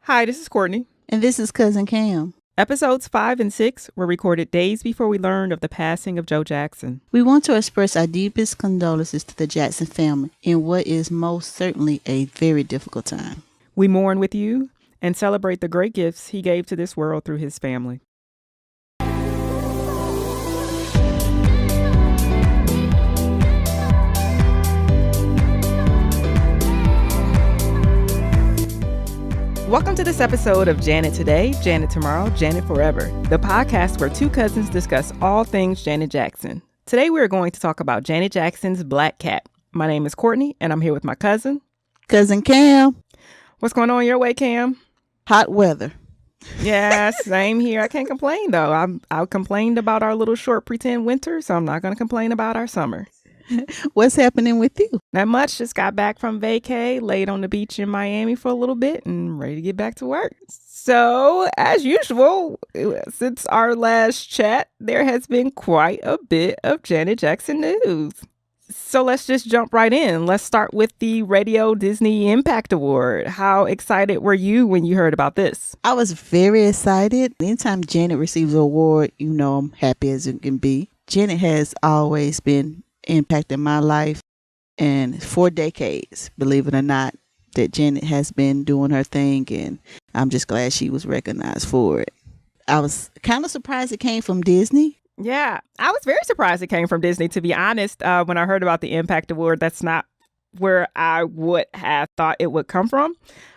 Hi, this is Courtney. And this is Cousin Kam. Episodes 5 and 6 were recorded days before we learned of the passing of Joe Jackson. We want to express our deepest condolences to the Jackson family in what is most certainly a very difficult time. We mourn with you and celebrate the great gifts he gave to this world through his family. Welcome to this episode of Janet Today, Janet Tomorrow, Janet Forever, the podcast where two cousins discuss all things Janet Jackson. Today we are going to talk about Janet Jackson's Black Cat. My name is Courtney, and I'm here with my cousin. Cousin Kam. What's going on your way, Cam? Hot weather. Yeah, same here. I can't complain, though. I complained about our little short pretend winter, so I'm not going to complain about our summer. What's happening with you? Not much. Just got back from vacay, laid on the beach in Miami for a little bit and ready to get back to work. So, as usual, since our last chat, there has been quite a bit of Janet Jackson news. So let's just jump right in. Let's start with the Radio Disney Impact Award. How excited were you when you heard about this? I was very excited. Anytime Janet receives an award, you know I'm happy as it can be. Janet has always been impacting my life, and for decades, believe it or not, that Janet has been doing her thing, and I'm just glad she was recognized for it. I was kind of surprised it came from Disney. Yeah, I was very surprised it came from Disney, to be honest. When I heard about the Impact Award, that's not where I would have thought it would come from.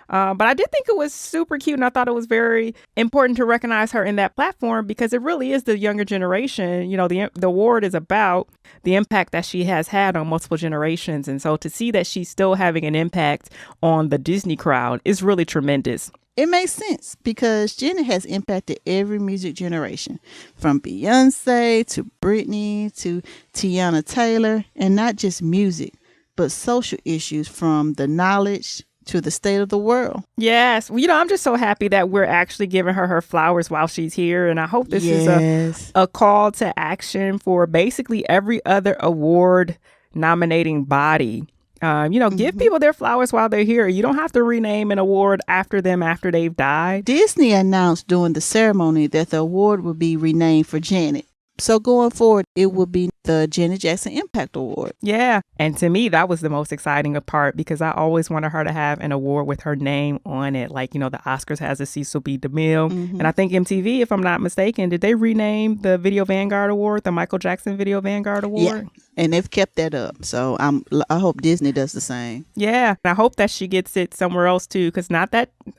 But I did think it was super cute, and I thought it was very important to recognize her in that platform because it really is the younger generation. You know, the award is about the impact that she has had on multiple generations. And so to see that she's still having an impact on the Disney crowd is really tremendous. It makes sense because Janet has impacted every music generation, from Beyonce to Britney to Tiana Taylor, and not just music, but social issues from the knowledge to the state of the world. Yes. Well, you know, I'm just so happy that we're actually giving her flowers while she's here. And I hope this is a call to action for basically every other award nominating body. Give people their flowers while they're here. You don't have to rename an award after them after they've died. Disney announced during the ceremony that the award would be renamed for Janet. So going forward, it will be the Janet Jackson Impact Award. Yeah. And to me, that was the most exciting part because I always wanted her to have an award with her name on it. Like, you know, the Oscars has a Cecil B. DeMille. And I think MTV, if I'm not mistaken, did they rename the Video Vanguard Award, the Michael Jackson Video Vanguard Award? Yeah. And they've kept that up. So I hope Disney does the same. Yeah. I hope that she gets it somewhere else, too, because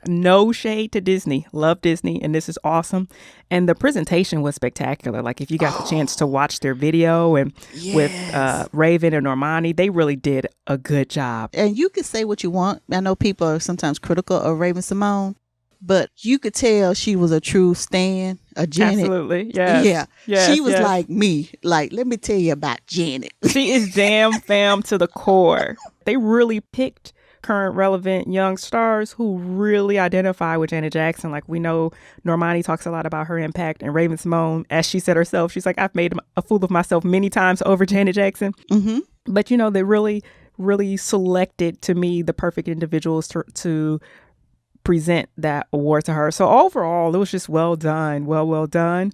no shade to Disney. Love Disney. And this is awesome. And the presentation was spectacular. Like, if you got the chance to watch their video and with Raven and Normani, they really did a good job. And you can say what you want. I know people are sometimes critical of Raven Simone, but you could tell she was a true stan, a Janet. Absolutely. Yes. Yeah. Yes, she was like me. Like, let me tell you about Janet. She is jam fam to the core. They really picked current relevant young stars who really identify with Janet Jackson. Like, we know Normani talks a lot about her impact, and Raven Simone, as she said herself, she's like, I've made a fool of myself many times over Janet Jackson. But, you know, they really, really selected, to me, the perfect individuals to present that award to her. So overall, it was just well done. Well done.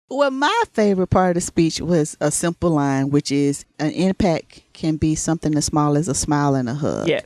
Well, my favorite part of the speech was a simple line, which is an impact can be something as small as a smile and a hug. Yes.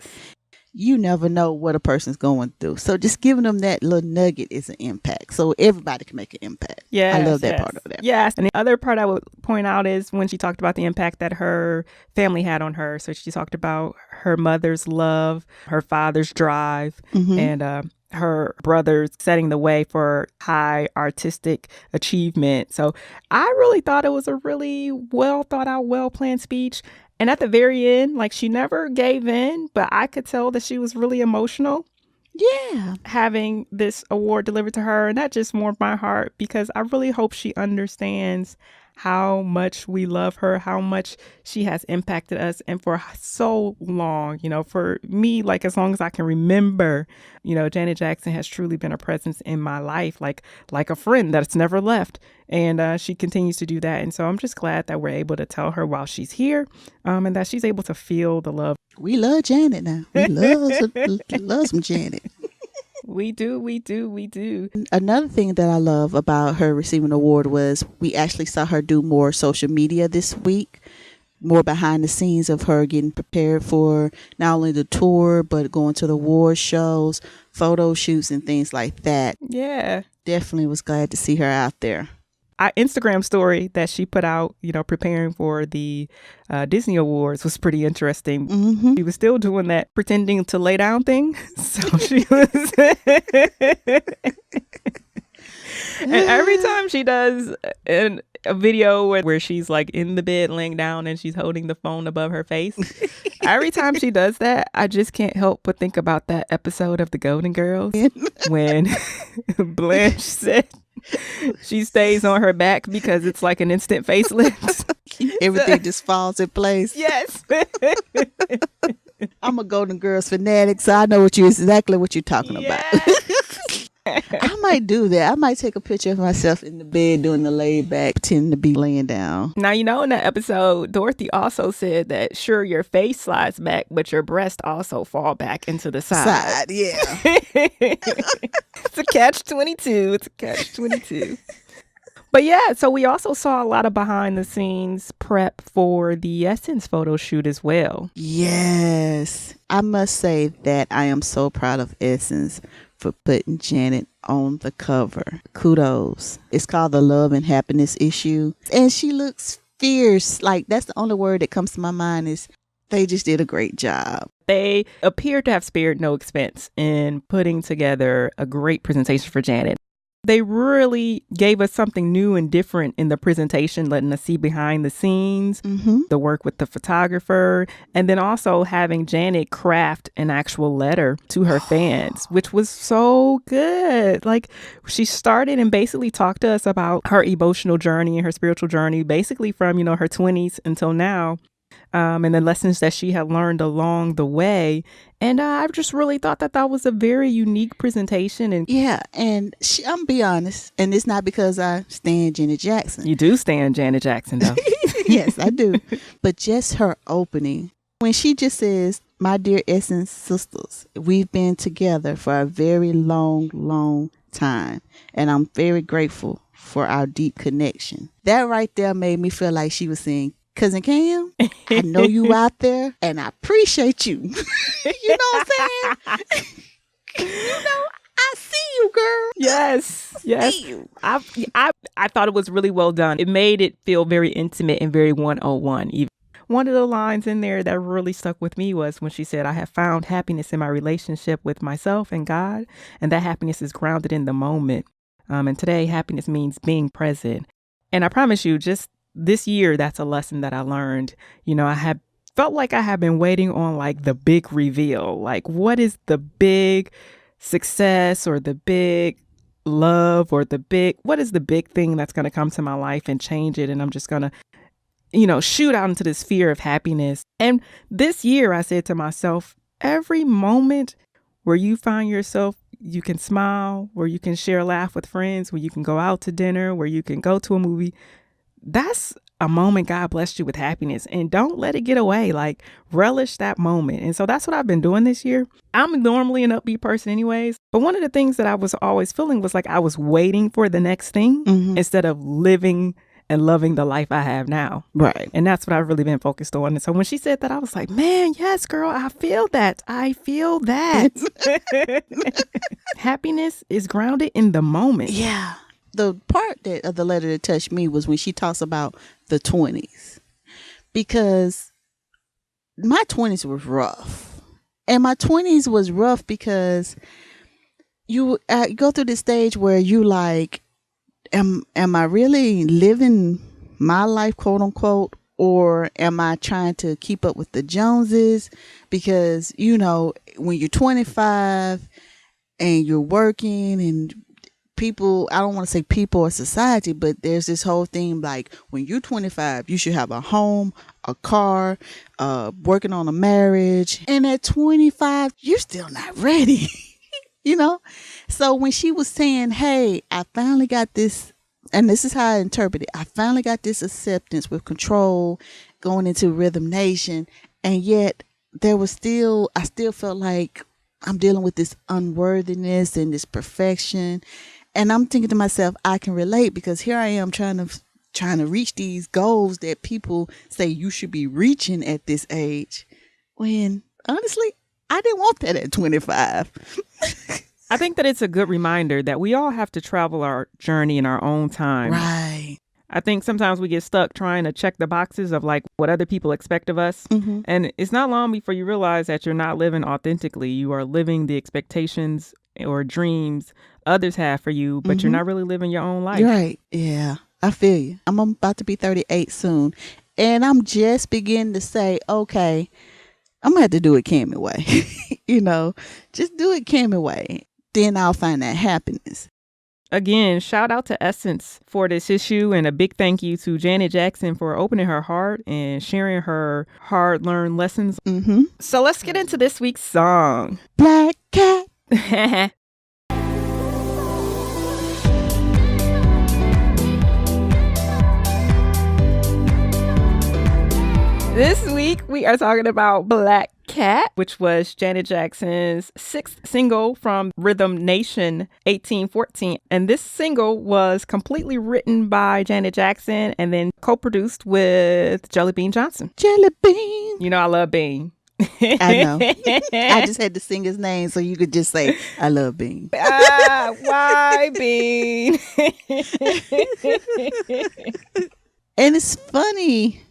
You never know what a person's going through. So just giving them that little nugget is an impact. So everybody can make an impact. Yeah, I love that part of that. Yes. And the other part I would point out is when she talked about the impact that her family had on her. So she talked about her mother's love, her father's drive, and her brothers setting the way for high artistic achievement. So I really thought it was a really well thought out, well planned speech. And at the very end, like, she never gave in, but I could tell that she was really emotional. Yeah. Having this award delivered to her. And that just warmed my heart because I really hope she understands how much we love her, how much she has impacted us. And for so long, you know, for me, like, as long as I can remember, you know, Janet Jackson has truly been a presence in my life, like a friend that's never left. And she continues to do that. And so I'm just glad that we're able to tell her while she's here, and that she's able to feel the love. We love Janet now. We love some Janet. We do, we do, we do. Another thing that I love about her receiving an award was we actually saw her do more social media this week, more behind the scenes of her getting prepared for not only the tour, but going to the award shows, photo shoots, and things like that. Yeah. Definitely was glad to see her out there. Our Instagram story that she put out, preparing for the Disney Awards was pretty interesting. Mm-hmm. She was still doing that pretending to lay down thing. So she was... And every time she does a video where she's like in the bed laying down and she's holding the phone above her face, every time she does that, I just can't help but think about that episode of The Golden Girls when Blanche said she stays on her back because it's like an instant facelift. Everything just falls in place. Yes. I'm a Golden Girls fanatic, so I know exactly what you're talking about. I might do that. I might take a picture of myself in the bed doing the lay back, pretending to be laying down. Now, in that episode, Dorothy also said that sure, your face slides back, but your breast also fall back into the side. Yeah. It's a catch-22. It's a catch-22. But yeah, so we also saw a lot of behind the scenes prep for the Essence photo shoot as well. Yes. I must say that I am so proud of Essence for putting Janet on the cover. Kudos. It's called the Love and Happiness issue. And she looks fierce. Like, that's the only word that comes to my mind is they just did a great job. They appear to have spared no expense in putting together a great presentation for Janet. They really gave us something new and different in the presentation, letting us see behind the scenes, the work with the photographer, and then also having Janet craft an actual letter to her fans, which was so good. Like, she started and basically talked to us about her emotional journey and her spiritual journey, basically from, her 20s until now. And the lessons that she had learned along the way. And I just really thought that was a very unique presentation. And yeah, and I'm be honest, and it's not because I stan Janet Jackson. You do stan Janet Jackson, though. Yes, I do. But just her opening, when she just says, "My dear Essence sisters, we've been together for a very long, long time, and I'm very grateful for our deep connection." That right there made me feel like she was saying, Cousin Kam, I know you out there and I appreciate you. You know what I'm saying? I see you, girl. Yes. I thought it was really well done. It made it feel very intimate and very 101. Even one of the lines in there that really stuck with me was when she said, "I have found happiness in my relationship with myself and God, and that happiness is grounded in the moment. And today, happiness means being present." And I promise you, just this year, that's a lesson that I learned. I have felt like I have been waiting on like the big reveal. Like, what is the big success or the big love or what is the big thing that's going to come to my life and change it? And I'm just going to, shoot out into this sphere of happiness. And this year, I said to myself, every moment where you find yourself, you can smile, where you can share a laugh with friends, where you can go out to dinner, where you can go to a movie, that's a moment God blessed you with happiness, and don't let it get away. Like, relish that moment. And so that's what I've been doing this year. I'm normally an upbeat person anyways, but one of the things that I was always feeling was like I was waiting for the next thing instead of living and loving the life I have now. Right. And that's what I've really been focused on. And so when she said that, I was like, man, yes, girl, I feel that. Happiness is grounded in the moment. Yeah. The part of the letter that touched me was when she talks about the 20s, because my 20s was rough, and my 20s was rough because you go through this stage where you like, am I really living my life, quote unquote, or am I trying to keep up with the Joneses? Because when you're 25 and you're working and people, I don't want to say people or society, but there's this whole thing like when you're 25, you should have a home, a car, working on a marriage. And at 25, you're still not ready, So when she was saying, hey, I finally got this, and this is how I interpret it, I finally got this acceptance with control going into Rhythm Nation. And yet I still felt like I'm dealing with this unworthiness and this perfection. And I'm thinking to myself, I can relate because here I am trying to reach these goals that people say you should be reaching at this age. When honestly, I didn't want that at 25. I think that it's a good reminder that we all have to travel our journey in our own time. Right. I think sometimes we get stuck trying to check the boxes of like what other people expect of us. Mm-hmm. And it's not long before you realize that you're not living authentically. You are living the expectations or dreams others have for you, but you're not really living your own life. Right. Yeah. I feel you. I'm about to be 38 soon. And I'm just beginning to say, okay, I'm going to have to do it Kammy way. Just do it Kammy way. Then I'll find that happiness. Again, shout out to Essence for this issue, and a big thank you to Janet Jackson for opening her heart and sharing her hard-learned lessons. Mm-hmm. So let's get into this week's song. Black Cat. This week, we are talking about Black Cat, which was Janet Jackson's 6th single from Rhythm Nation 1814. And this single was completely written by Janet Jackson and then co-produced with Jelly Bean Johnson. Jelly Bean. You know I love Bean. I know. I just had to sing his name so you could just say, I love Bean. Why Bean? And it's funny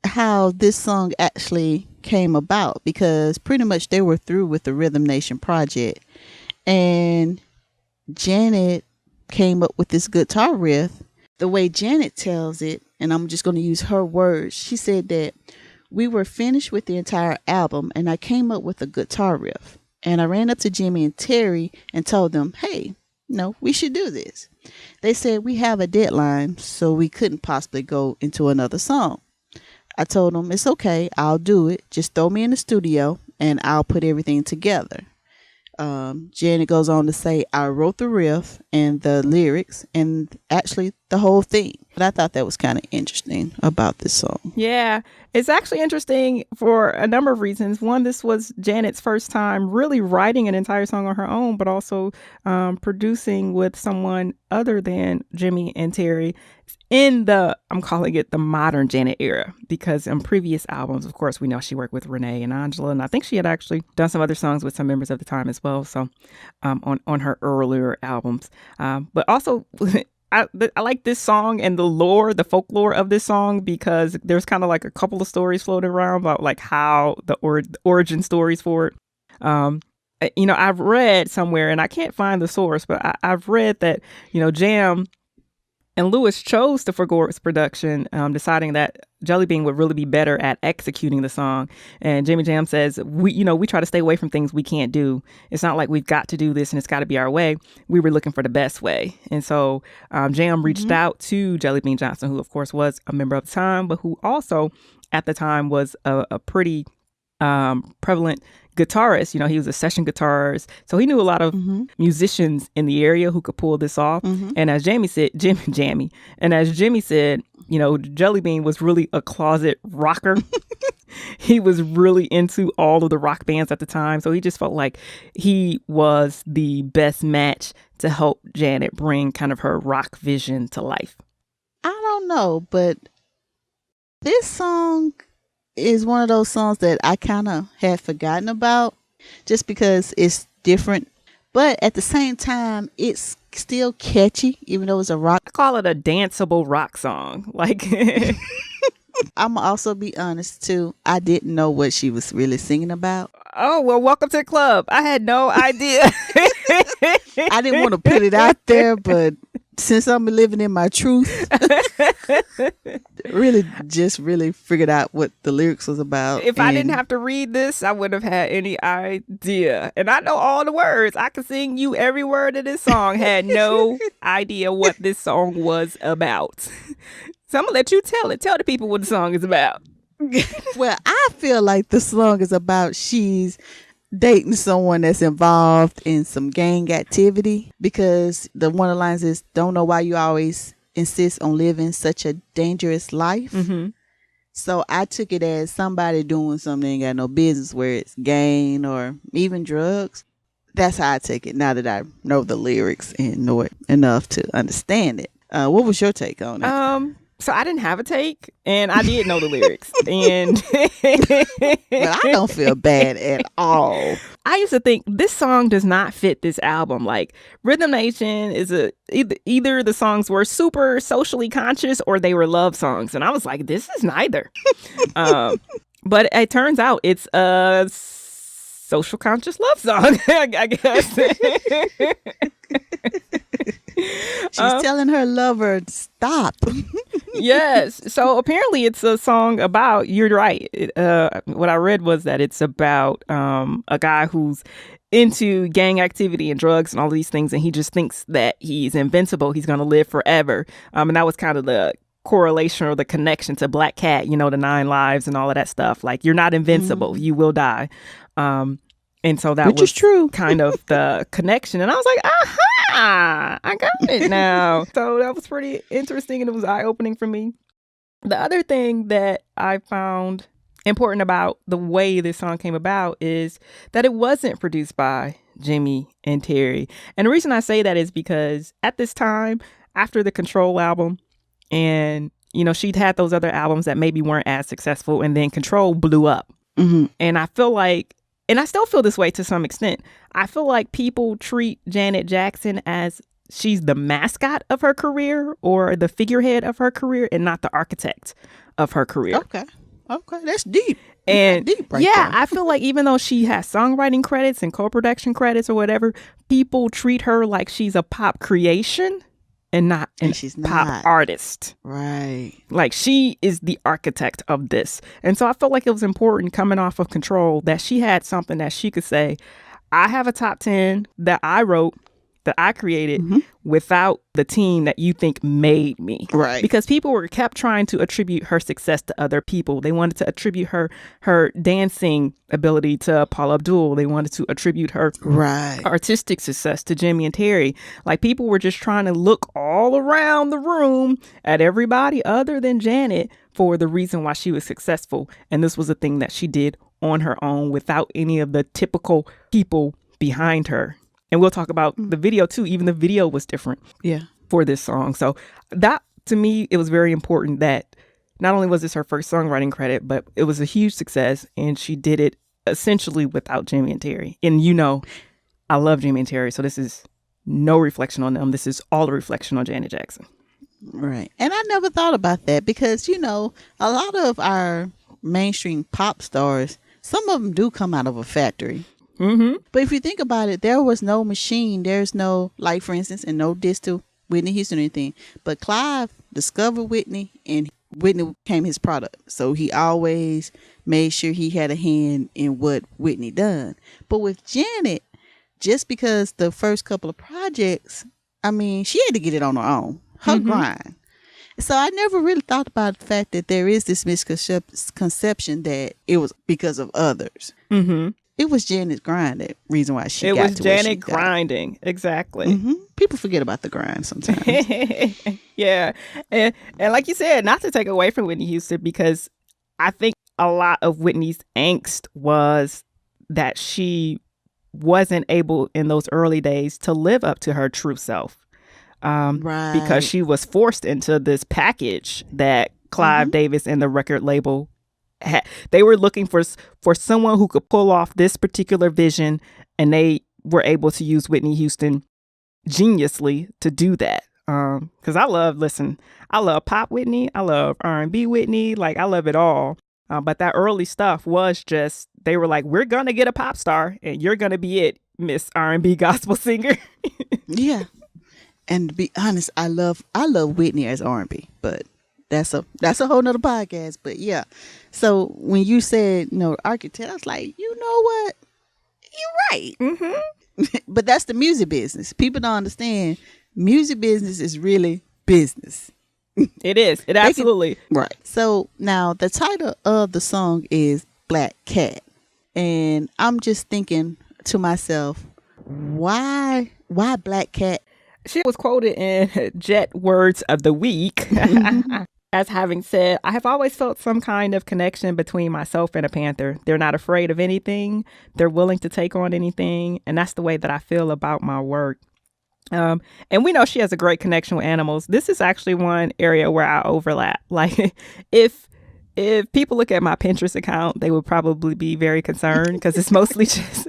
how this song actually came about because pretty much they were through with the Rhythm Nation project, and Janet came up with this guitar riff. The way Janet tells it, and I'm just going to use her words, she said that we were finished with the entire album and I came up with a guitar riff, and I ran up to Jimmy and Terry and told them, hey, no, we should do this. They said we have a deadline, so we couldn't possibly go into another song. I told them, it's okay, I'll do it. Just throw me in the studio and I'll put everything together. Janet goes on to say, I wrote the riff and the lyrics and actually the whole thing. But I thought that was kind of interesting about this song. Yeah, it's actually interesting for a number of reasons. One, this was Janet's first time really writing an entire song on her own, but also producing with someone other than Jimmy and Terry in I'm calling it the modern Janet era, because in previous albums, of course, we know she worked with Renee and Angela, and I think she had actually done some other songs with some members of the time as well. So on her earlier albums, but also I like this song and the folklore of this song, because there's kind of like a couple of stories floating around about like how the origin stories for it. I've read somewhere, and I can't find the source, but I've read that, Jam and Lewis chose to forgo its production, deciding that Jelly Bean would really be better at executing the song. And Jimmy Jam says, we try to stay away from things we can't do. It's not like we've got to do this and it's got to be our way. We were looking for the best way. And so Jam reached out to Jelly Bean Johnson, who of course was a member of the time, but who also at the time was a pretty prevalent guitarist. He was a session guitarist, so he knew a lot of musicians in the area who could pull this off. And as Jimmy said, Jelly Bean was really a closet rocker. He was really into all of the rock bands at the time, so he just felt like he was the best match to help Janet bring kind of her rock vision to life. I don't know, but this song is one of those songs that I kind of had forgotten about just because it's different. But at the same time, it's still catchy, even though it's a rock. I call it a danceable rock song. Like, I'm also be honest too. I didn't know what she was really singing about. Oh, well, welcome to the club. I had no idea. I didn't want to put it out there, but since I'm living in my truth, really figured out what the lyrics was about. If I didn't have to read this, I wouldn't have had any idea. And I know all the words. I can sing you every word of this song. Had no idea what this song was about. So I'm going to let you tell it. Tell the people what the song is about. Well, I feel like the song is about she's dating someone that's involved in some gang activity, because one of the lines is, don't know why you always insist on living such a dangerous life. So I took it as somebody doing something they ain't got no business, where it's gang or even drugs. That's how I take it now that I know the lyrics and know it enough to understand it. What was your take on it? So I didn't have a take, and I did know the lyrics, and Well, I don't feel bad at all. I used to think this song does not fit this album. Like Rhythm Nation is either the songs were super socially conscious or they were love songs, and I was like, this is neither. But it turns out it's a social conscious love song, I guess. She's telling her lover, stop. Yes. So apparently it's a song about, you're right. What I read was that it's about a guy who's into gang activity and drugs and all these things. And he just thinks that he's invincible. He's going to live forever. And that was kind of the correlation or the connection to Black Cat, you know, the 9 lives and all of that stuff. Like, you're not invincible. You will die. And so that was true. kind of the connection. And I was like, aha, I got it now. So that was pretty interesting, and it was eye-opening for me. The other thing that I found important about the way this song came about is that it wasn't produced by Jimmy and Terry. And the reason I say that is because at this time, after the Control album, and, you know, she'd had those other albums that maybe weren't as successful, and then Control blew up. Mm-hmm. And I feel like, and I still feel this way to some extent, I feel like people treat Janet Jackson as she's the mascot of her career or the figurehead of her career and not the architect of her career. Okay. That's deep. And deep right yeah, there. I feel like even though she has songwriting credits and co-production credits or whatever, people treat her like she's a pop creation and not she's pop not. artist. Right. Like, she is the architect of this. And so I felt like it was important coming off of Control that she had something that she could say, I have a top 10 that I wrote, that I created without the team that you think made me. Right. Because people kept trying to attribute her success to other people. They wanted to attribute her dancing ability to Paula Abdul. They wanted to attribute her artistic success to Jimmy and Terry. Like, people were just trying to look all around the room at everybody other than Janet for the reason why she was successful. And this was a thing that she did on her own without any of the typical people behind her. And we'll talk about the video too. Even the video was different for this song. So that, to me, it was very important that not only was this her first songwriting credit, but it was a huge success. And she did it essentially without Jimmy and Terry. And, you know, I love Jimmy and Terry. So this is no reflection on them. This is all a reflection on Janet Jackson. Right. And I never thought about that because, you know, a lot of our mainstream pop stars, some of them do come out of a factory. Mm-hmm. But if you think about it, there was no machine. There's no, like, for instance, and no diss to Whitney Houston or anything. But Clive discovered Whitney, and Whitney became his product. So he always made sure he had a hand in what Whitney done. But with Janet, just because the first couple of projects, I mean, she had to get it on her own. Her grind. So I never really thought about the fact that there is this misconception that it was because of others. Mm-hmm. It was Janet's grind, that reason why she got to It was where she Janet got. grinding. Exactly. People forget about the grind sometimes. Yeah. And like you said, not to take away from Whitney Houston, because I think a lot of Whitney's angst was that she wasn't able in those early days to live up to her true self. Right. Because she was forced into this package that Clive Davis and the record label had. They were looking for someone who could pull off this particular vision, and they were able to use Whitney Houston geniusly to do that. Because I love pop Whitney, I love R&B Whitney, like, I love it all. But that early stuff was just, they were like, we're gonna get a pop star, and you're gonna be it, Miss R&B gospel singer. Yeah. And to be honest, I love Whitney as R&B, but that's a whole nother podcast. But yeah, so when you said, you know, architect, I was like, you know what, you're right. But that's the music business. People don't understand. Music business is really business. It is. It absolutely. Right. So now the title of the song is Black Cat, and I'm just thinking to myself, why Black Cat? She was quoted in Jet Words of the Week as having said, I have always felt some kind of connection between myself and a panther. They're not afraid of anything. They're willing to take on anything. And that's the way that I feel about my work. And we know she has a great connection with animals. This is actually one area where I overlap. Like if people look at my Pinterest account, they would probably be very concerned because it's mostly just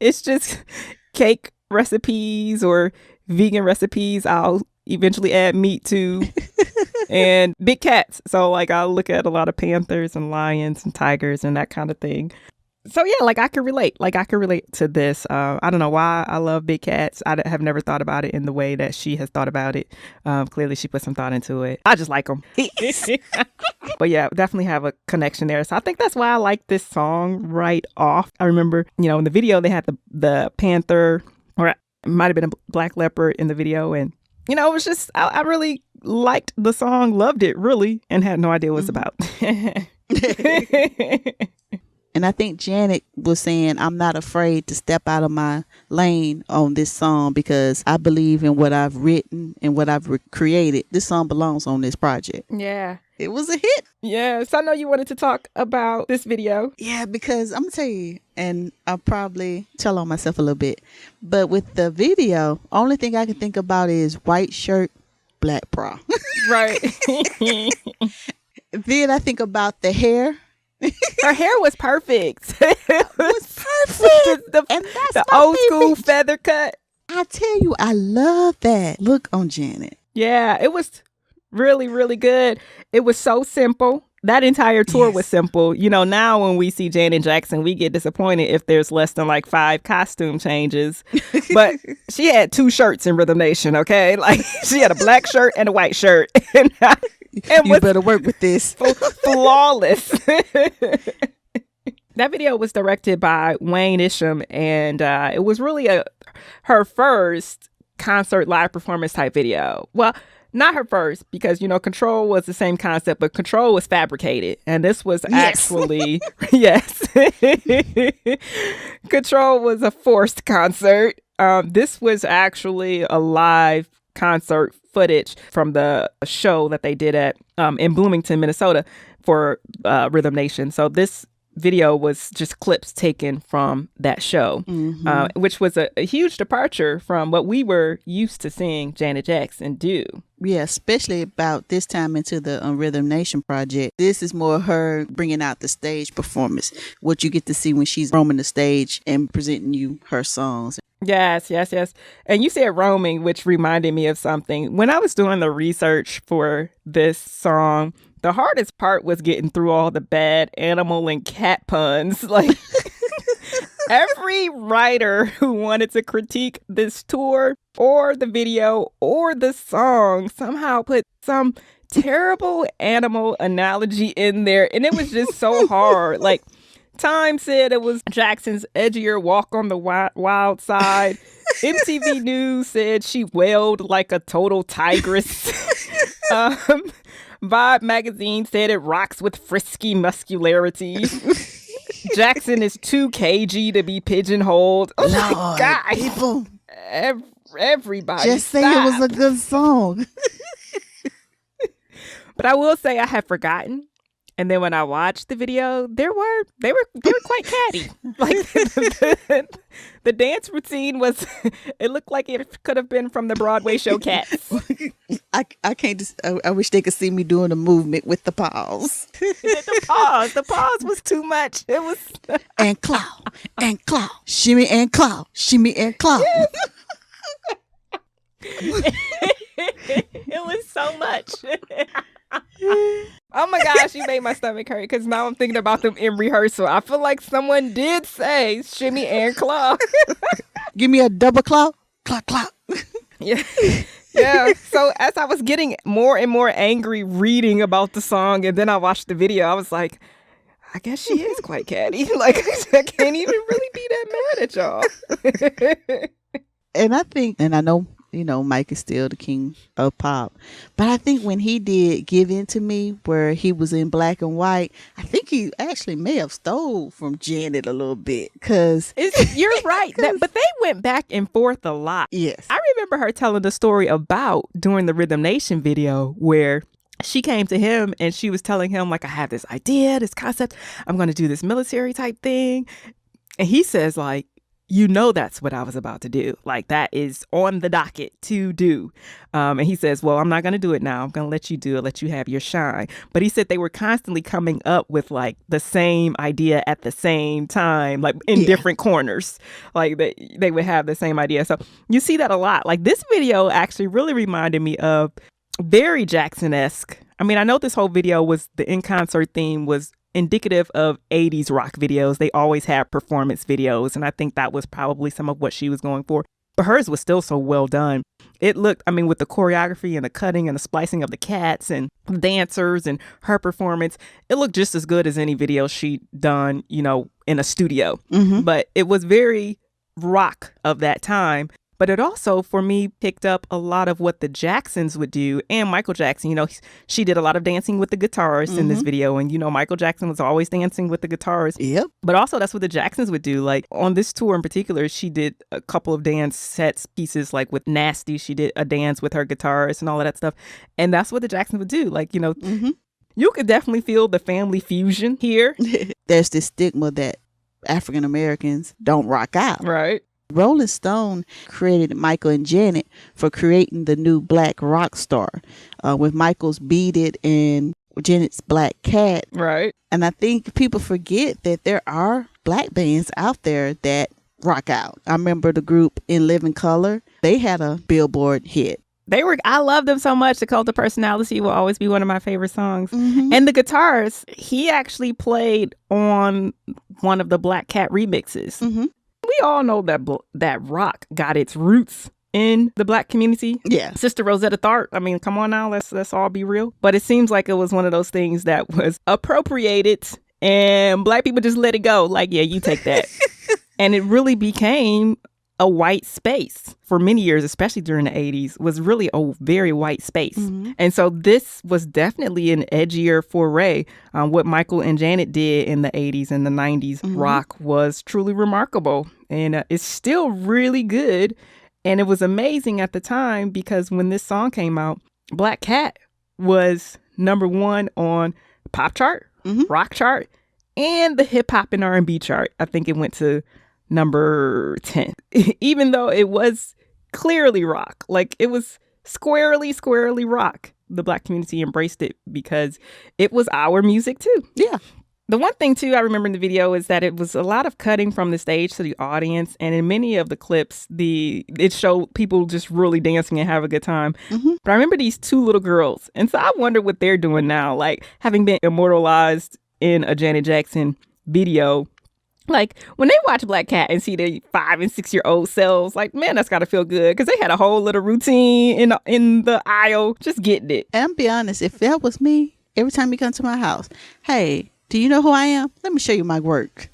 it's just cake recipes or vegan recipes I'll eventually add meat to and big cats. So like I'll look at a lot of panthers and lions and tigers and that kind of thing. So yeah, like I could relate. Like I could relate to this. I don't know why I love big cats. I have never thought about it in the way that she has thought about it. Clearly she put some thought into it. I just like them. But yeah, definitely have a connection there. So I think that's why I like this song right off. I remember, in the video they had the panther, or it might have been a black leopard in the video, and it was just I really liked the song, loved it really, and had no idea what it was about. And I think Janet was saying, I'm not afraid to step out of my lane on this song because I believe in what I've written and what I've created. This song belongs on this project. Yeah. It was a hit. Yeah. So I know you wanted to talk about this video. Yeah, because I'm going to tell you, and I'll probably tell on myself a little bit, but with the video, only thing I can think about is white shirt, black bra. Right. Then I think about the hair. Her hair was perfect. It was perfect. And that's the old school feather cut. I tell you, I love that look on Janet. Yeah, it was really, really good. It was so simple. That entire tour was simple. Now when we see Janet Jackson, we get disappointed if there's less than like 5 costume changes. But she had 2 shirts in Rhythm Nation, okay? Like she had a black shirt and a white shirt. And you better work with this. Flawless. That video was directed by Wayne Isham, and it was really her first concert live performance type video. Well, not her first, because Control was the same concept, but Control was fabricated, and this was actually yes. Control was a forced concert. This was actually a live concert footage from the show that they did at in Bloomington, Minnesota for Rhythm Nation. So this video was just clips taken from that show, which was a huge departure from what we were used to seeing Janet Jackson do. Yeah, especially about this time into the Rhythm Nation project. This is more her bringing out the stage performance, what you get to see when she's roaming the stage and presenting you her songs. Yes. And you said roaming, which reminded me of something. When I was doing the research for this song, the hardest part was getting through all the bad animal and cat puns. Like every writer who wanted to critique this tour or the video or the song somehow put some terrible animal analogy in there. And it was just so hard. Like Time said it was Jackson's edgier walk on the wild side. MTV News said she wailed like a total tigress. Vibe magazine said it rocks with frisky muscularity. Jackson is too cagey to be pigeonholed. Oh my God. People. Everybody just say it was a good song. But I will say I had forgotten. And then when I watched the video, they were quite catty. Like the dance routine was, it looked like it could have been from the Broadway show Cats. I can't just, I wish they could see me doing a movement with the paws. The pause was too much. It was and claw, shimmy and claw, shimmy and claw. It was so much. Oh my gosh, you made my stomach hurt because now I'm thinking about them in rehearsal. I feel like someone did say shimmy and claw. Give me a double claw, claw, claw. Yeah. So as I was getting more and more angry reading about the song, and then I watched the video, I was like, I guess she is quite catty. Like I can't even really be that mad at y'all. And I think, and I know, Mike is still the king of pop. But I think when he did Give In To Me, where he was in black and white, I think he actually may have stole from Janet a little bit. You're right. But they went back and forth a lot. Yes. I remember her telling the story about during the Rhythm Nation video where she came to him and she was telling him, like, I have this idea, this concept. I'm going to do this military type thing. And he says, like, you know, that's what I was about to do. Like, that is on the docket to do. And he says, well, I'm not going to do it now. I'm going to let you do it, let you have your shine. But he said they were constantly coming up with like the same idea at the same time, like in different corners. Like they would have the same idea. So you see that a lot. Like this video actually really reminded me of very Jackson-esque. I mean, I know this whole video was the in concert theme was indicative of 80s rock videos. They always had performance videos, and I think that was probably some of what she was going for. But hers was still so well done. It looked, I mean, with the choreography and the cutting and the splicing of the cats and dancers and her performance, it looked just as good as any video she'd done, you know, in a studio. But it was very rock of that time. But it also, for me, picked up a lot of what the Jacksons would do. And Michael Jackson, you know, she did a lot of dancing with the guitarist in this video. And, you know, Michael Jackson was always dancing with the guitarist. Yep. But also that's what the Jacksons would do. Like on this tour in particular, she did a couple of dance sets pieces, like with Nasty. She did a dance with her guitarist and all of that stuff. And that's what the Jacksons would do. Like, you know, you could definitely feel the family fusion here. There's this stigma that African Americans don't rock out. Right. Rolling Stone credited Michael and Janet for creating the new black rock star with Michael's Beat It and Janet's Black Cat. Right. And I think people forget that there are black bands out there that rock out. I remember the group In Living Color. They had a Billboard hit. I love them so much. The Cult of Personality will always be one of my favorite songs. And the guitarist, he actually played on one of the Black Cat remixes. We all know that rock got its roots in the black community. Yeah. Sister Rosetta Tharpe. I mean, come on now, let's all be real. But it seems like it was one of those things that was appropriated and black people just let it go. Like, yeah, you take that. And it really became a white space for many years, especially during the 80s, was really a very white space. And so this was definitely an edgier foray. What Michael and Janet did in the 80s and the 90s rock was truly remarkable. And it's still really good. And it was amazing at the time because when this song came out, Black Cat was #1 on pop chart, rock chart, and the hip hop and R&B chart. I think it went to number 10, even though it was clearly rock. Like it was squarely rock. The black community embraced it because it was our music too. Yeah. The one thing too I remember in the video is that it was a lot of cutting from the stage to the audience, and in many of the clips it showed people just really dancing and have a good time. But I remember these two little girls, and so I wonder what they're doing now, like having been immortalized in a Janet Jackson video. Like when they watch Black Cat and see their 5 and 6 year old selves, like, man, that's gotta feel good because they had a whole little routine in the aisle, just getting it. And I'll be honest, if that was me, every time you come to my house, hey, do you know who I am? Let me show you my work.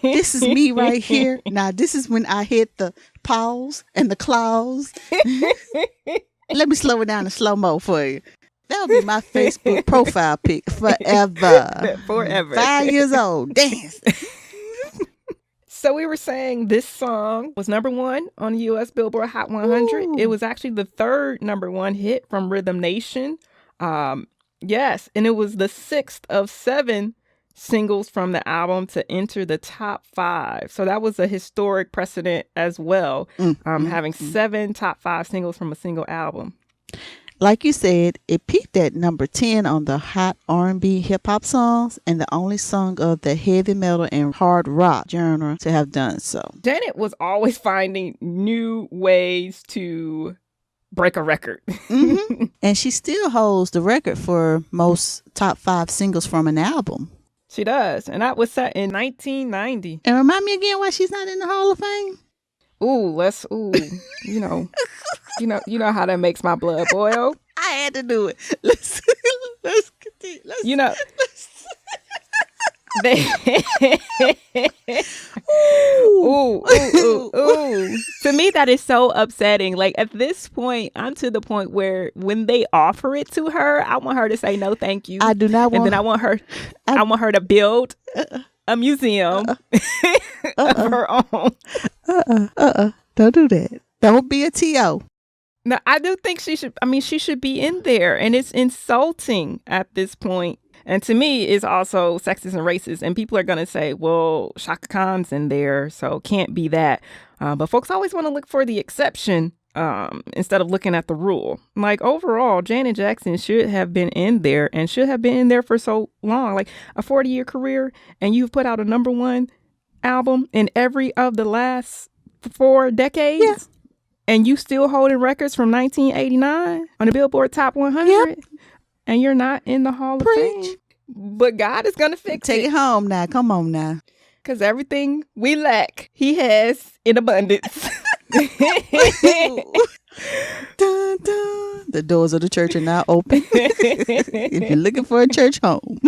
This is me right here. Now, this is when I hit the paws and the claws. Let me slow it down in slow-mo for you. That would be my Facebook profile pic forever. Forever. 5 years old. Dance. So we were saying this song was #1 on the U.S. Billboard Hot 100. Ooh. It was actually the third #1 hit from Rhythm Nation. Yes, and it was the 6th of 7 singles from the album to enter the top 5. So that was a historic precedent as well, having 7 top 5 singles from a single album. Like you said, it peaked at number 10 on the hot R&B hip hop songs and the only song of the heavy metal and hard rock genre to have done so. Janet was always finding new ways to break a record. And she still holds the record for most top 5 singles from an album. She does. And that was set in 1990. And remind me again why she's not in the Hall of Fame? You know how that makes my blood boil. I had to do it. Let's continue. To me, that is so upsetting. Like at this point, I'm to the point where when they offer it to her, I want her to say no, thank you. I do not want. And then I want her to build a museum of her own. Don't do that. Don't be a T.O. No, I do think she should. I mean, she should be in there, and it's insulting at this point. And to me, it's also sexist and racist. And people are going to say, well, Shaka Khan's in there, so can't be that. But folks always want to look for the exception instead of looking at the rule. Like, overall, Janet Jackson should have been in there and should have been in there for so long. Like, a 40-year career, and you've put out a #1 album in every of the last 4 decades. Yeah. And you still holding records from 1989 on the Billboard Top 100. Yep. And you're not in the Hall of Fame. But God is going to fix Take it. it home now. Come on now. Because everything we lack, he has in abundance. Dun, dun. The doors of the church are now open. If you're looking for a church home.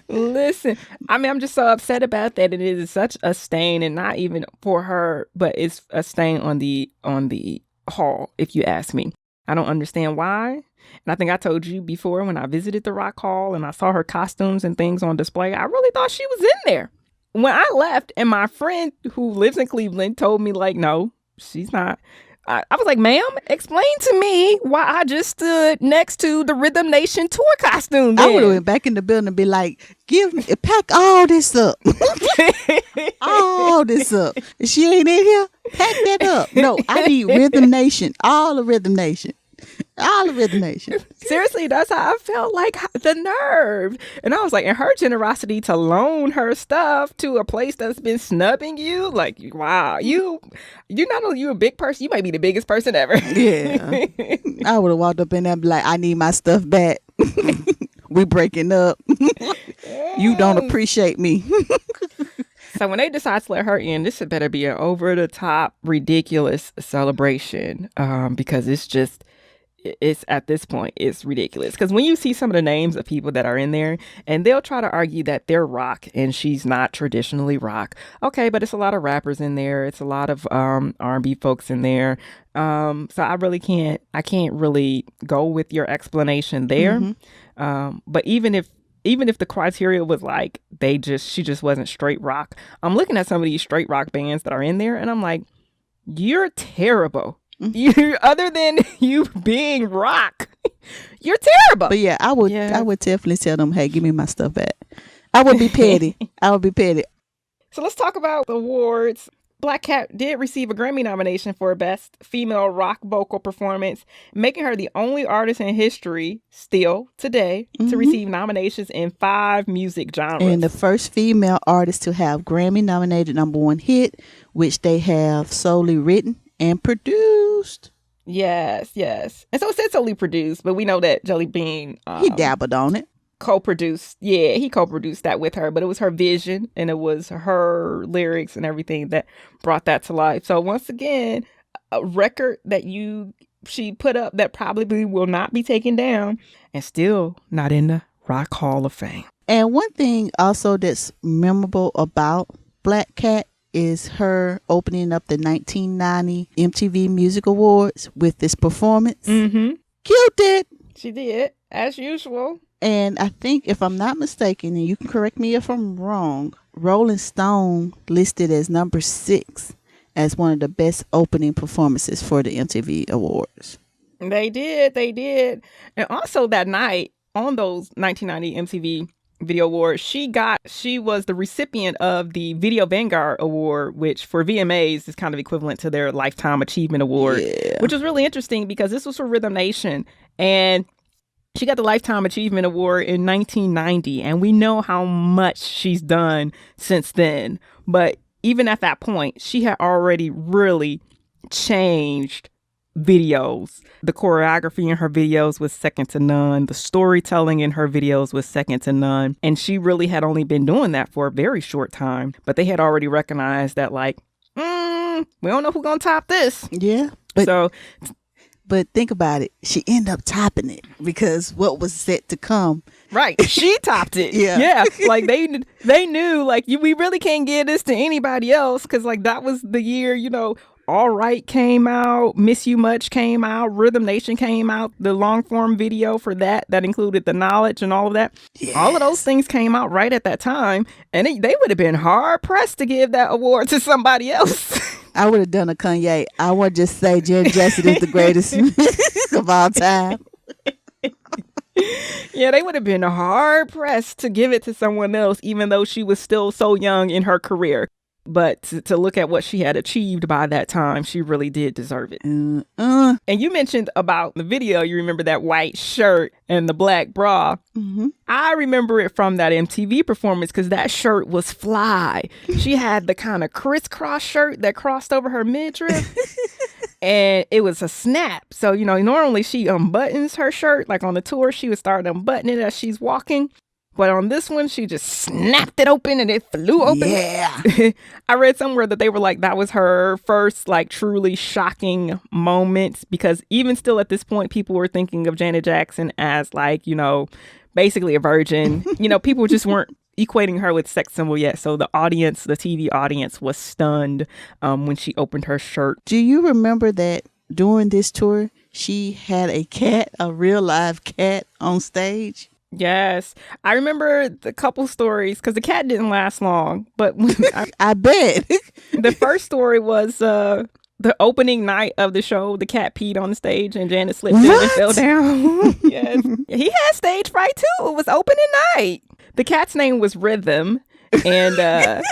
Listen, I mean, I'm just so upset about that. It is such a stain, and not even for her, but it's a stain on the hall, if you ask me. I don't understand why. And I think I told you before when I visited the Rock Hall and I saw her costumes and things on display, I really thought she was in there. When I left, and my friend who lives in Cleveland told me, like, no, she's not. I was like, ma'am, explain to me why I just stood next to the Rhythm Nation tour costume. I would have went back in the building and be like, pack all this up. All this up. If she ain't in here, pack that up. No, I need Rhythm Nation. All the Rhythm Nation. All of Rhythm Nation. Seriously, that's how I felt, like the nerve. And I was like, and her generosity to loan her stuff to a place that's been snubbing you, like, wow, you're not only you a big person, you might be the biggest person ever. Yeah. I would have walked up in there and be like, I need my stuff back. We breaking up. You don't appreciate me. So when they decide to let her in, this had better be an over-the-top, ridiculous celebration, because it's at this point, it's ridiculous. Because when you see some of the names of people that are in there, and they'll try to argue that they're rock and she's not traditionally rock. Okay, but it's a lot of rappers in there. It's a lot of R&B folks in there. So I can't really go with your explanation there. Mm-hmm. But even if the criteria was like she just wasn't straight rock, I'm looking at some of these straight rock bands that are in there, and I'm like, you're terrible. You, other than you being rock, you're terrible. But yeah, I would definitely tell them, hey, give me my stuff back. I would be petty. So let's talk about the awards. Black Cat did receive a Grammy nomination for Best Female Rock Vocal Performance, making her the only artist in history still today to receive nominations in 5 music genres. And the first female artist to have Grammy nominated #1 hit, which they have solely written and produced. Yes. And so it said solely produced, but we know that Jelly Bean... he dabbled on it. Co-produced. Yeah, he co-produced that with her, but it was her vision and it was her lyrics and everything that brought that to life. So once again, a record that she put up that probably will not be taken down and still not in the Rock Hall of Fame. And one thing also that's memorable about Black Cat is her opening up the 1990 MTV Music Awards with this performance. Mm-hmm. Killed it. She did, as usual. And I think, if I'm not mistaken, and you can correct me if I'm wrong, Rolling Stone listed as number 6 as one of the best opening performances for the MTV Awards. They did. And also that night, on those 1990 MTV Video Awards, she was the recipient of the Video Vanguard Award, which for VMAs is kind of equivalent to their Lifetime Achievement Award, which was really interesting because this was for Rhythm Nation. And she got the Lifetime Achievement Award in 1990, and we know how much she's done since then. But even at that point, she had already really changed videos. The choreography in her videos was second to none. The storytelling in her videos was second to none. And she really had only been doing that for a very short time. But they had already recognized that, like, we don't know who's going to top this. Yeah. But think about it. She ended up topping it because what was set to come. Right. She topped it. Yeah. Like they knew, like, we really can't give this to anybody else because, like, that was the year, All Right came out, Miss You Much came out, Rhythm Nation came out, the long form video for that included The Knowledge and all of that. Yes. All of those things came out right at that time, and they would have been hard pressed to give that award to somebody else. I would have done a Kanye. I would just say Janet Jackson is the greatest of all time. Yeah, they would have been hard pressed to give it to someone else, even though she was still so young in her career. But to look at what she had achieved by that time, she really did deserve it. And you mentioned about the video, you remember that white shirt and the black bra. Mm-hmm. I remember it from that MTV performance because that shirt was fly. She had the kind of crisscross shirt that crossed over her midriff. And it was a snap. So, normally she unbuttons her shirt. Like on the tour, she would start unbuttoning it as she's walking. But on this one, she just snapped it open and it flew open. Yeah. I read somewhere that they were like, that was her first like truly shocking moment. Because even still at this point, people were thinking of Janet Jackson as like, basically a virgin. People just weren't equating her with sex symbol yet. So the TV audience was stunned when she opened her shirt. Do you remember that during this tour, she had a real live cat on stage? Yes. I remember the couple stories because the cat didn't last long. But I bet. The first story was the opening night of the show. The cat peed on the stage and Janet slipped in and fell down. Yes. He had stage fright too. It was opening night. The cat's name was Rhythm. And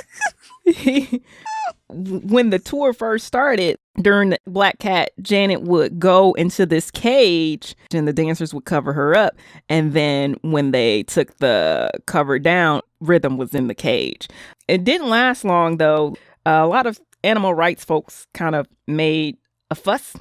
when the tour first started, during the Black Cat, Janet would go into this cage and the dancers would cover her up. And then when they took the cover down, Rhythm was in the cage. It didn't last long, though. A lot of animal rights folks kind of made a fuss.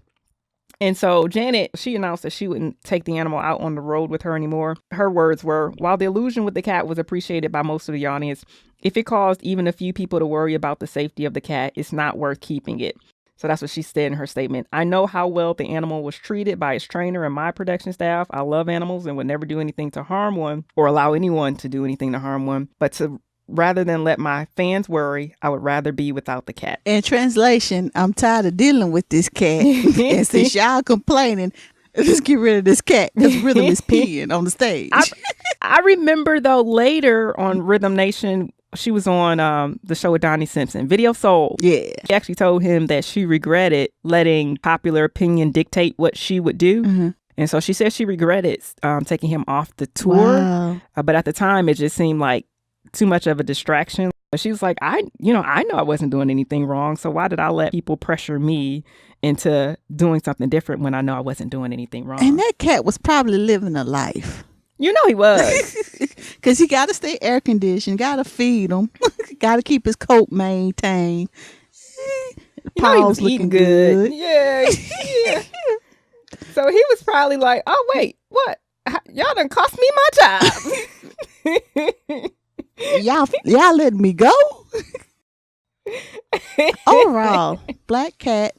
And so Janet, she announced that she wouldn't take the animal out on the road with her anymore. Her words were, while the illusion with the cat was appreciated by most of the audience, if it caused even a few people to worry about the safety of the cat, it's not worth keeping it. So that's what she said in her statement. I know how well the animal was treated by its trainer and my production staff. I love animals and would never do anything to harm one or allow anyone to do anything to harm one. But rather than let my fans worry, I would rather be without the cat. In translation, I'm tired of dealing with this cat. And since y'all complaining, let's get rid of this cat because Rhythm is peeing on the stage. I remember, though, later on Rhythm Nation, she was on the show with Donnie Simpson, Video Soul. Yeah. She actually told him that she regretted letting popular opinion dictate what she would do. Mm-hmm. And so she said she regretted taking him off the tour. Wow. But at the time, it just seemed like too much of a distraction. But she was like, I know I wasn't doing anything wrong. So why did I let people pressure me into doing something different when I know I wasn't doing anything wrong? And that cat was probably living a life. You know he was. Because he got to stay air conditioned, got to feed him, got to keep his coat maintained. Paws looking good. Yeah. So he was probably like, oh, wait, what? Y'all done cost me my job. Y'all letting me go? Overall, Black Cat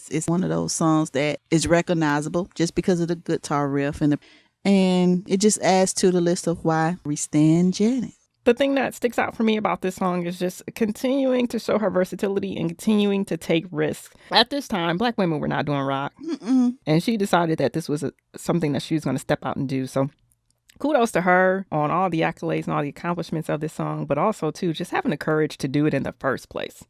is one of those songs that is recognizable just because of the guitar riff and it just adds to the list of why we stand Janet. The thing that sticks out for me about this song is just continuing to show her versatility and continuing to take risks. At this time, Black women were not doing rock. Mm-mm. And she decided that this was something that she was going to step out and do. So kudos to her on all the accolades and all the accomplishments of this song, but also, too, just having the courage to do it in the first place.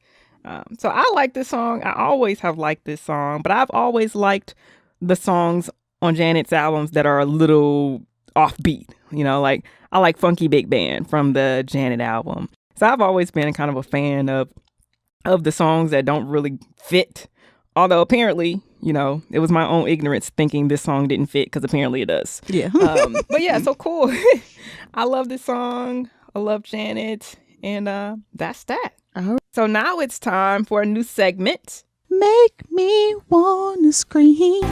So I like this song. I always have liked this song, but I've always liked the songs on Janet's albums that are a little offbeat. Like I like Funky Big Band from the Janet album. So I've always been kind of a fan of the songs that don't really fit. Although apparently, it was my own ignorance thinking this song didn't fit because apparently it does. Yeah. But yeah, so cool. I love this song. I love Janet. And that's that. Uh-huh. So now it's time for a new segment. Make me wanna scream.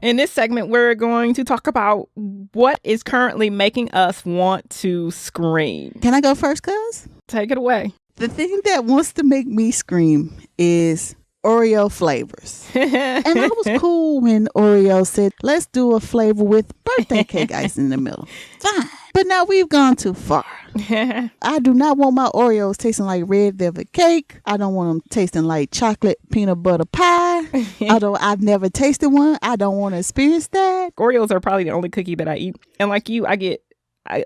In this segment, we're going to talk about what is currently making us want to scream. Can I go first, cuz? Take it away. The thing that wants to make me scream is Oreo flavors. And I was cool when Oreo said, let's do a flavor with birthday cake ice in the middle. Fine. But now we've gone too far. I do not want my Oreos tasting like red velvet cake. I don't want them tasting like chocolate peanut butter pie. Although I've never tasted one, I don't want to experience that. Oreos are probably the only cookie that I eat. And like you, I get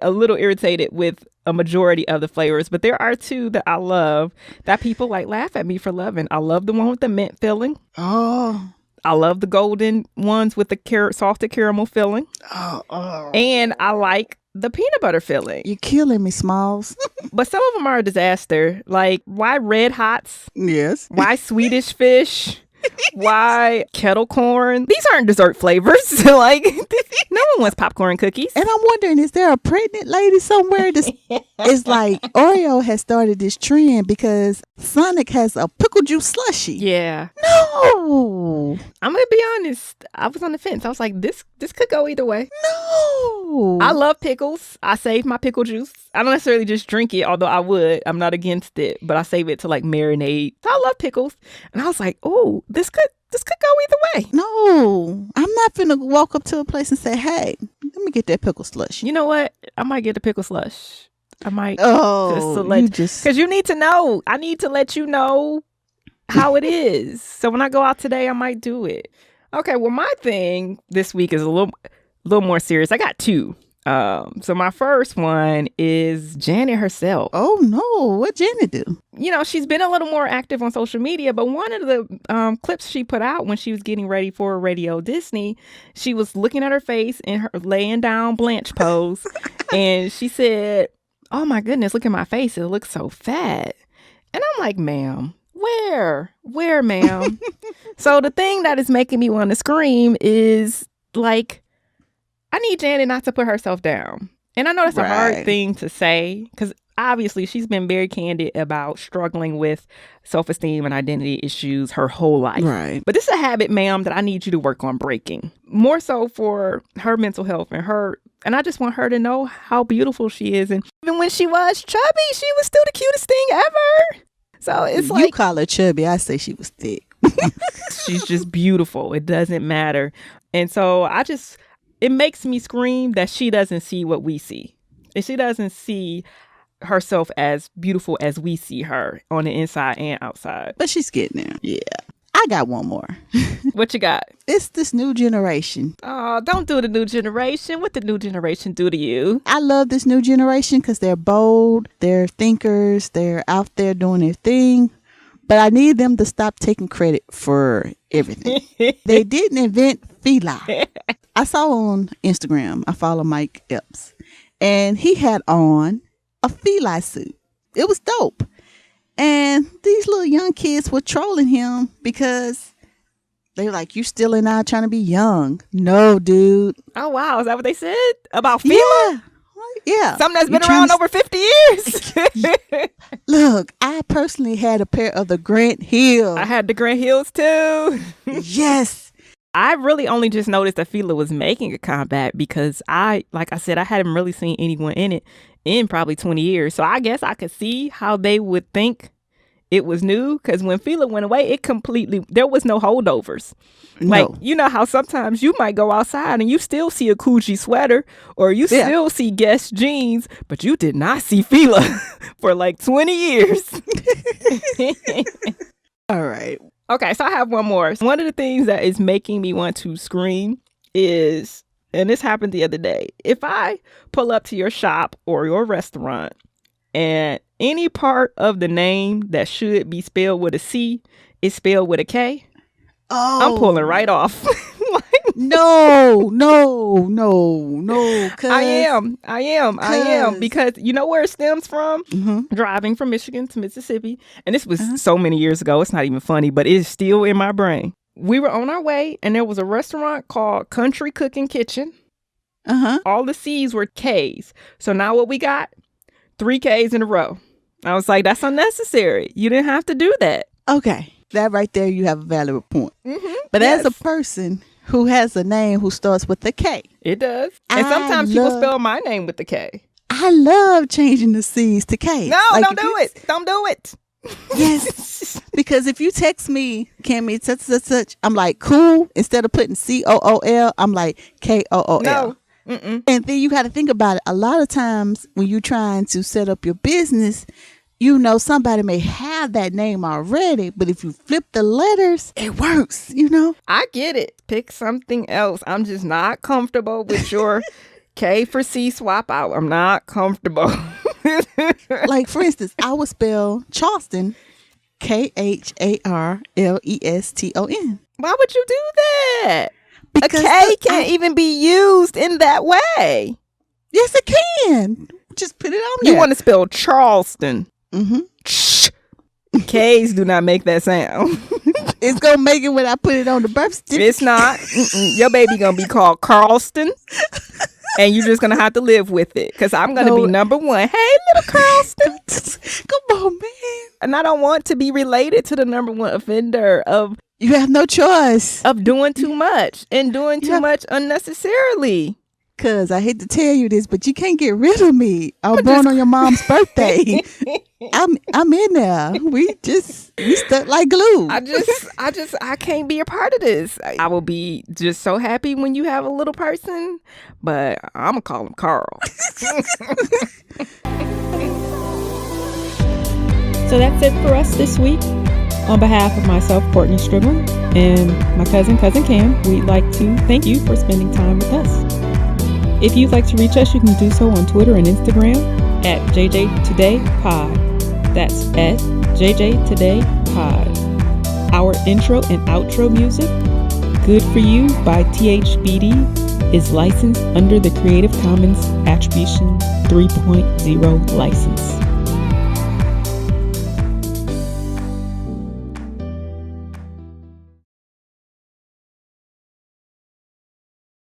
a little irritated with a majority of the flavors, but there are two that I love that people like laugh at me for loving. I love the one with the mint filling. Oh. I love the golden ones with the salted caramel filling. Oh. And I like the peanut butter filling. You're killing me, Smalls. But some of them are a disaster. Like, why Red Hots? Yes. Why Swedish Fish? Why kettle corn? These aren't dessert flavors. Like, no one wants popcorn cookies. And I'm wondering, is there a pregnant lady somewhere? It's like Oreo has started this trend because Sonic has a pickle juice slushy. Yeah. No. I'm going to be honest. I was on the fence. I was like, this could go either way. No. I love pickles. I save my pickle juice. I don't necessarily just drink it, although I would. I'm not against it, but I save it to like marinade. So I love pickles. And I was like, oh, this could go either way. No. I'm not finna walk up to a place and say, hey, let me get that pickle slush. You know what? I might get the pickle slush. I might. Oh, because you need to know. I need to let you know how it is. So when I go out today, I might do it. Okay, well, my thing this week is a little more serious. I got two. So my first one is Janet herself. Oh no, what Janet do? You know, she's been a little more active on social media, but one of the clips she put out when she was getting ready for Radio Disney, she was looking at her face in her laying down Blanche pose, and she said, "Oh my goodness, look at my face. It looks so fat." And I'm like, ma'am, where, ma'am? So the thing that is making me want to scream is like, I need Janet not to put herself down. And I know that's a hard thing to say because obviously she's been very candid about struggling with self-esteem and identity issues her whole life. Right. But this is a habit, ma'am, that I need you to work on breaking. More so for her mental health and I just want her to know how beautiful she is. And even when she was chubby, she was still the cutest thing ever. So it's like, you call her chubby, I say she was thick. She's just beautiful. It doesn't matter. And so it makes me scream that she doesn't see what we see. And she doesn't see herself as beautiful as we see her on the inside and outside. But she's getting there. Yeah. I got one more. What you got? It's this new generation. Oh, don't do the new generation. What the new generation do to you? I love this new generation because they're bold, they're thinkers, they're out there doing their thing. But I need them to stop taking credit for everything. They didn't invent Fila. I saw on Instagram, I follow Mike Epps, and he had on a Fila suit. It was dope. And these little young kids were trolling him because they were like, you still in out trying to be young. No, dude. Oh, wow. Is that what they said about Fila? Yeah. Something that's been around over 50 years. Look, I personally had a pair of the Grant Hill. I had the Grant Hills too. Yes. I really only just noticed that Fila was making a comeback because like I said, I hadn't really seen anyone in it in probably 20 years. So I guess I could see how they would think it was new because when Fila went away, there was no holdovers. Like, you know how sometimes you might go outside and you still see a Coogee sweater or you still see Guess jeans, but you did not see Fila for like 20 years. All right. Okay, so I have one more. One of the things that is making me want to scream is, and this happened the other day, if I pull up to your shop or your restaurant and any part of the name that should be spelled with a C is spelled with a K, I'm pulling right off. No. I am. Because you know where it stems from? Mm-hmm. Driving from Michigan to Mississippi. And this was so many years ago. It's not even funny, but it's still in my brain. We were on our way and there was a restaurant called Country Cooking Kitchen. All the C's were K's. So now what we got? 3 K's in a row. I was like, that's unnecessary. You didn't have to do that. Okay. That right there, you have a valid point. Mm-hmm. But as a person who has a name who starts with a K. It does. And sometimes people spell my name with the K. I love changing the C's to K. No, like, don't do it. Don't do it. Yes. Because if you text me, Cammy, such, I'm like, cool. Instead of putting COOL, I'm like KOOL. No. Mm-mm. And then you got to think about it. A lot of times when you're trying to set up your business, you know, somebody may have that name already, but if you flip the letters, it works, you know? I get it. Pick something else. I'm just not comfortable with your K for C swap out. I'm not comfortable. Like, for instance, I would spell Charleston Kharleston. Why would you do that? Because a K can't even be used in that way. Yes, it can. Just put it on there. You want to spell Charleston. Mm-hmm. K's do not make that sound. It's going to make it when I put it on the birth certificate. It's not. Your baby going to be called Carlston. And you're just going to have to live with it. Because I'm going to be number one. Hey, little Carlston. Come on, man. And I don't want to be related to the number one offender of... You have no choice. Of doing too much. And doing too much unnecessarily. Because I hate to tell you this, but you can't get rid of me. I was born on your mom's birthday. I'm in there. We stuck like glue. I can't be a part of this. I will be just so happy when you have a little person, but I'm gonna call him Carl. So that's it for us this week. On behalf of myself, Courtney Strickland, and my cousin Kam, we'd like to thank you for spending time with us. If you'd like to reach us, you can do so on Twitter and Instagram at JJTodayPod. That's at JJTodayPod. Our intro and outro music, Good For You by THBD, is licensed under the Creative Commons Attribution 3.0 license.